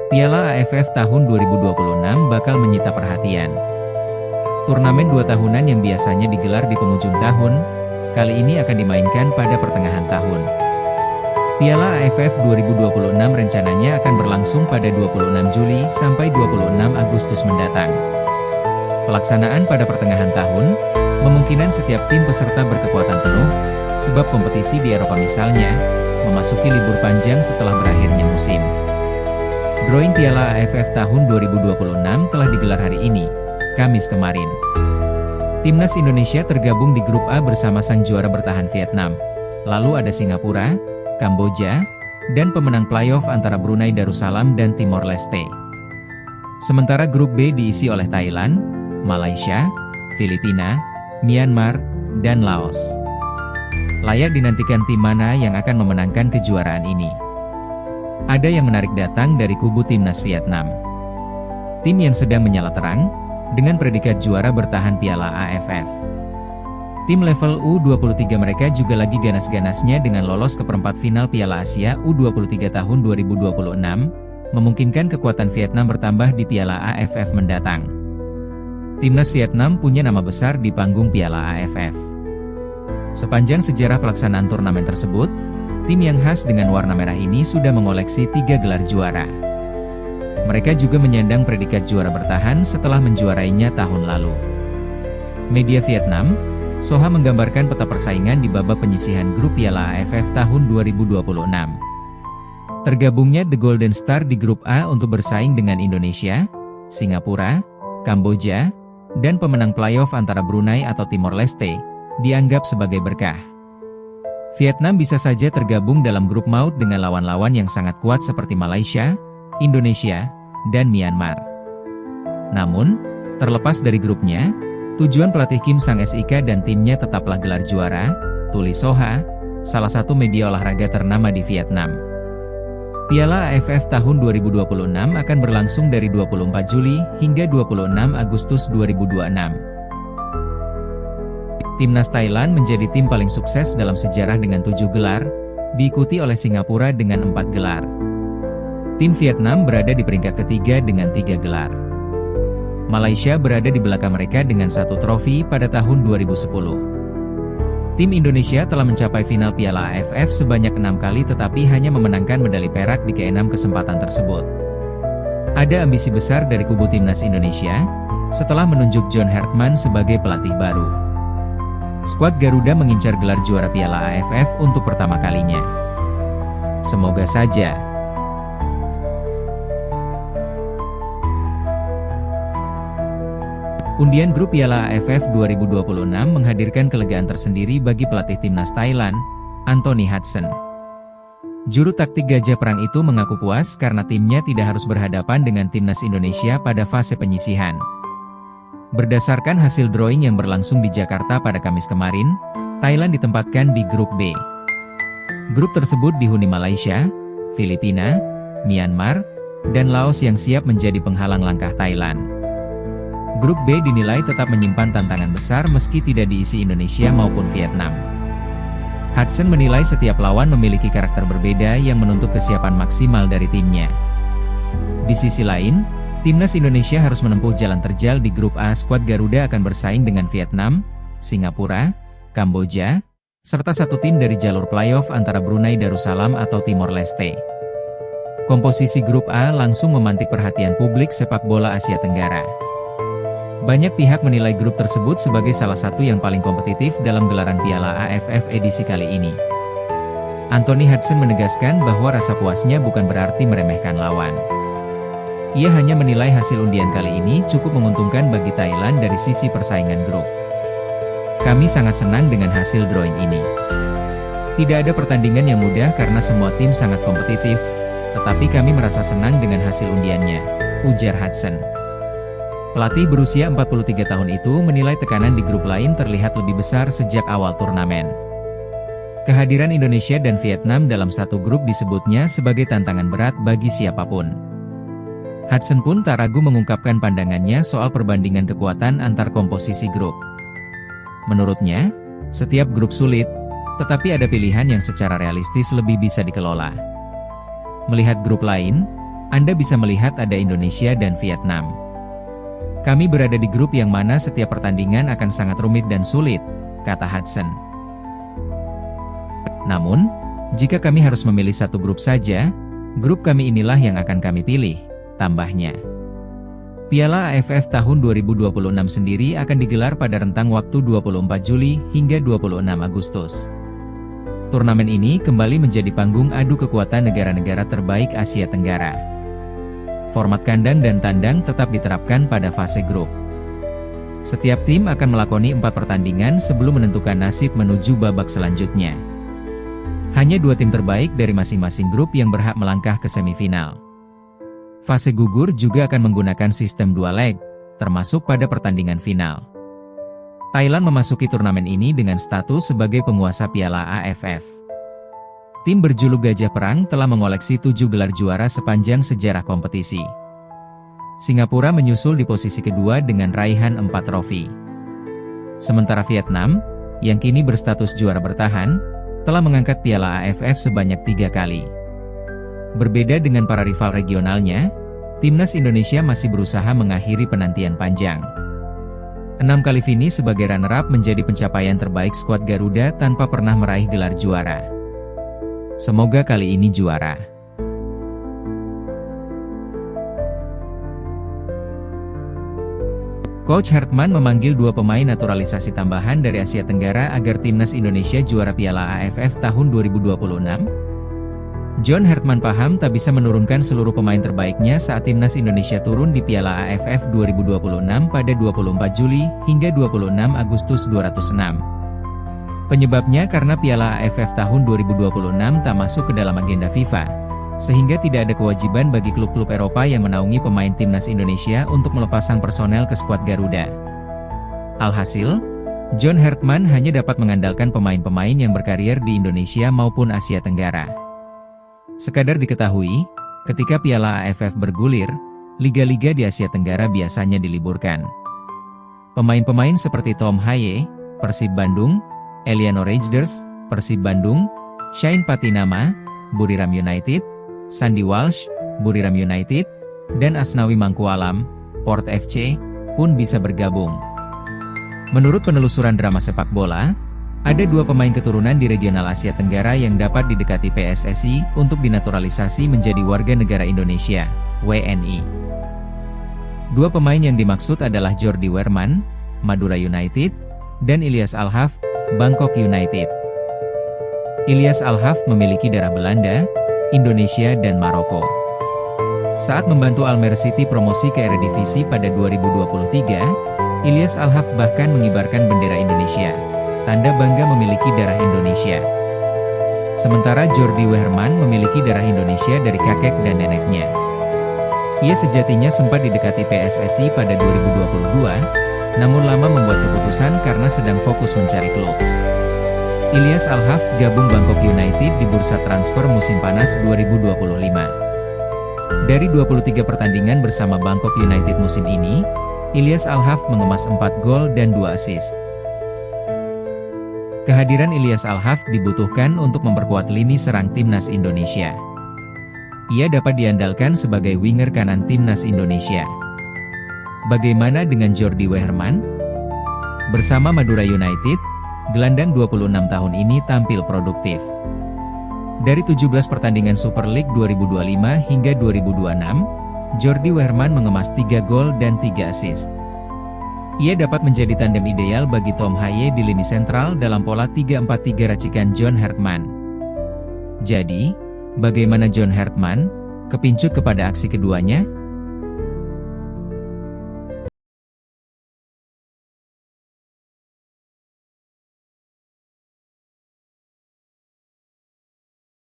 Piala AFF tahun 2026 bakal menyita perhatian. Turnamen 2 tahunan yang biasanya digelar di penghujung tahun, kali ini akan dimainkan pada pertengahan tahun. Piala AFF 2026 rencananya akan berlangsung pada 26 Juli sampai 26 Agustus mendatang. Pelaksanaan pada pertengahan tahun, memungkinkan setiap tim peserta berkekuatan penuh, sebab kompetisi di Eropa misalnya, memasuki libur panjang setelah berakhirnya musim. Drawing Piala AFF tahun 2026 telah digelar hari ini, Kamis kemarin. Timnas Indonesia tergabung di grup A bersama sang juara bertahan Vietnam. Lalu ada Singapura, Kamboja, dan pemenang playoff antara Brunei Darussalam dan Timor Leste. Sementara grup B diisi oleh Thailand, Malaysia, Filipina, Myanmar, dan Laos. Layak dinantikan tim mana yang akan memenangkan kejuaraan ini. Ada yang menarik datang dari kubu timnas Vietnam. Tim yang sedang menyala terang, dengan predikat juara bertahan Piala AFF. Tim level U23 mereka juga lagi ganas-ganasnya dengan lolos ke perempat final Piala Asia U23 tahun 2026, memungkinkan kekuatan Vietnam bertambah di Piala AFF mendatang. Timnas Vietnam punya nama besar di panggung Piala AFF. Sepanjang sejarah pelaksanaan turnamen tersebut, tim yang khas dengan warna merah ini sudah mengoleksi 3 gelar juara. Mereka juga menyandang predikat juara bertahan setelah menjuarainya tahun lalu. Media Vietnam, Soha menggambarkan peta persaingan di babak penyisihan grup Piala AFF tahun 2026. Tergabungnya The Golden Star di grup A untuk bersaing dengan Indonesia, Singapura, Kamboja, dan pemenang playoff antara Brunei atau Timor Leste, dianggap sebagai berkah. Vietnam bisa saja tergabung dalam grup maut dengan lawan-lawan yang sangat kuat seperti Malaysia, Indonesia, dan Myanmar. Namun, terlepas dari grupnya, tujuan pelatih Kim Sang-SIK dan timnya tetaplah gelar juara, tulis Soha, salah satu media olahraga ternama di Vietnam. Piala AFF tahun 2026 akan berlangsung dari 24 Juli hingga 26 Agustus 2026. Timnas Thailand menjadi tim paling sukses dalam sejarah dengan 7 gelar, diikuti oleh Singapura dengan 4 gelar. Tim Vietnam berada di peringkat ketiga dengan 3 gelar. Malaysia berada di belakang mereka dengan 1 trofi pada tahun 2010. Tim Indonesia telah mencapai final Piala AFF sebanyak 6 kali tetapi hanya memenangkan medali perak di ke-6 kesempatan tersebut. Ada ambisi besar dari kubu Timnas Indonesia, setelah menunjuk John Hartman sebagai pelatih baru. Skuad Garuda mengincar gelar juara Piala AFF untuk pertama kalinya. Semoga saja. Undian grup Piala AFF 2026 menghadirkan kelegaan tersendiri bagi pelatih timnas Thailand, Anthony Hudson. Juru taktik Gajah Perang itu mengaku puas karena timnya tidak harus berhadapan dengan timnas Indonesia pada fase penyisihan. Berdasarkan hasil drawing yang berlangsung di Jakarta pada Kamis kemarin, Thailand ditempatkan di grup B. Grup tersebut dihuni Malaysia, Filipina, Myanmar, dan Laos yang siap menjadi penghalang langkah Thailand. Grup B dinilai tetap menyimpan tantangan besar meski tidak diisi Indonesia maupun Vietnam. Hudson menilai setiap lawan memiliki karakter berbeda yang menuntut kesiapan maksimal dari timnya. Di sisi lain, Timnas Indonesia harus menempuh jalan terjal di grup A. Skuad Garuda akan bersaing dengan Vietnam, Singapura, Kamboja, serta satu tim dari jalur playoff antara Brunei Darussalam atau Timor Leste. Komposisi grup A langsung memantik perhatian publik sepak bola Asia Tenggara. Banyak pihak menilai grup tersebut sebagai salah satu yang paling kompetitif dalam gelaran Piala AFF edisi kali ini. Anthony Hudson menegaskan bahwa rasa puasnya bukan berarti meremehkan lawan. Ia hanya menilai hasil undian kali ini cukup menguntungkan bagi Thailand dari sisi persaingan grup. Kami sangat senang dengan hasil drawing ini. Tidak ada pertandingan yang mudah karena semua tim sangat kompetitif, tetapi kami merasa senang dengan hasil undiannya, ujar Hudson. Pelatih berusia 43 tahun itu menilai tekanan di grup lain terlihat lebih besar sejak awal turnamen. Kehadiran Indonesia dan Vietnam dalam satu grup disebutnya sebagai tantangan berat bagi siapapun. Hudson pun tak ragu mengungkapkan pandangannya soal perbandingan kekuatan antar komposisi grup. Menurutnya, setiap grup sulit, tetapi ada pilihan yang secara realistis lebih bisa dikelola. Melihat grup lain, Anda bisa melihat ada Indonesia dan Vietnam. Kami berada di grup yang mana setiap pertandingan akan sangat rumit dan sulit, kata Hudson. Namun, jika kami harus memilih satu grup saja, grup kami inilah yang akan kami pilih, tambahnya. Piala AFF tahun 2026 sendiri akan digelar pada rentang waktu 24 Juli hingga 26 Agustus. Turnamen ini kembali menjadi panggung adu kekuatan negara-negara terbaik Asia Tenggara. Format kandang dan tandang tetap diterapkan pada fase grup. Setiap tim akan melakoni 4 pertandingan sebelum menentukan nasib menuju babak selanjutnya. Hanya 2 tim terbaik dari masing-masing grup yang berhak melangkah ke semifinal. Fase gugur juga akan menggunakan sistem 2 leg, termasuk pada pertandingan final. Thailand memasuki turnamen ini dengan status sebagai penguasa Piala AFF. Tim berjuluk Gajah Perang telah mengoleksi 7 gelar juara sepanjang sejarah kompetisi. Singapura menyusul di posisi kedua dengan raihan 4 trofi. Sementara Vietnam, yang kini berstatus juara bertahan, telah mengangkat Piala AFF sebanyak 3 kali. Berbeda dengan para rival regionalnya, Timnas Indonesia masih berusaha mengakhiri penantian panjang. 6 kali finish sebagai runner-up menjadi pencapaian terbaik skuad Garuda tanpa pernah meraih gelar juara. Semoga kali ini juara. Coach Hartman memanggil 2 pemain naturalisasi tambahan dari Asia Tenggara agar Timnas Indonesia juara Piala AFF tahun 2026. John Hartman paham tak bisa menurunkan seluruh pemain terbaiknya saat Timnas Indonesia turun di Piala AFF 2026 pada 24 Juli hingga 26 Agustus 2006. Penyebabnya karena Piala AFF tahun 2026 tak masuk ke dalam agenda FIFA, sehingga tidak ada kewajiban bagi klub-klub Eropa yang menaungi pemain Timnas Indonesia untuk melepasang personel ke skuad Garuda. Alhasil, John Hartman hanya dapat mengandalkan pemain-pemain yang berkarier di Indonesia maupun Asia Tenggara. Sekadar diketahui, ketika Piala AFF bergulir, liga-liga di Asia Tenggara biasanya diliburkan. Pemain-pemain seperti Tom Haye, Persib Bandung, Eliano Raiders, Persib Bandung, Shane Patinama, Buriram United, Sandy Walsh, Buriram United, dan Asnawi Mangkualam, Port FC, pun bisa bergabung. Menurut penelusuran drama sepak bola, ada 2 pemain keturunan di regional Asia Tenggara yang dapat didekati PSSI untuk dinaturalisasi menjadi warga negara Indonesia, WNI. 2 pemain yang dimaksud adalah Jordi Weerman, Madura United, dan Ilyas Alhaf, Bangkok United. Ilyas Alhaf memiliki darah Belanda, Indonesia dan Maroko. Saat membantu Almere City promosi ke Eredivisie pada 2023, Ilyas Alhaf bahkan mengibarkan bendera Indonesia. Tanda bangga memiliki darah Indonesia. Sementara Jordi Weerman memiliki darah Indonesia dari kakek dan neneknya. Ia sejatinya sempat didekati PSSI pada 2022, namun lama membuat keputusan karena sedang fokus mencari klub. Ilyas Alhaf gabung Bangkok United di bursa transfer musim panas 2025. Dari 23 pertandingan bersama Bangkok United musim ini, Ilyas Alhaf mengemas 4 gol dan 2 assist. Kehadiran Ilyas Alhaf dibutuhkan untuk memperkuat lini serang Timnas Indonesia. Ia dapat diandalkan sebagai winger kanan Timnas Indonesia. Bagaimana dengan Jordi Weerman? Bersama Madura United, gelandang 26 tahun ini tampil produktif. Dari 17 pertandingan Super League 2025 hingga 2026, Jordi Weerman mengemas 3 gol dan 3 assist. Ia dapat menjadi tandem ideal bagi Tom Haye di lini sentral dalam pola 3-4-3 racikan John Hartman. Jadi, bagaimana John Hartman? Kepincut kepada aksi keduanya?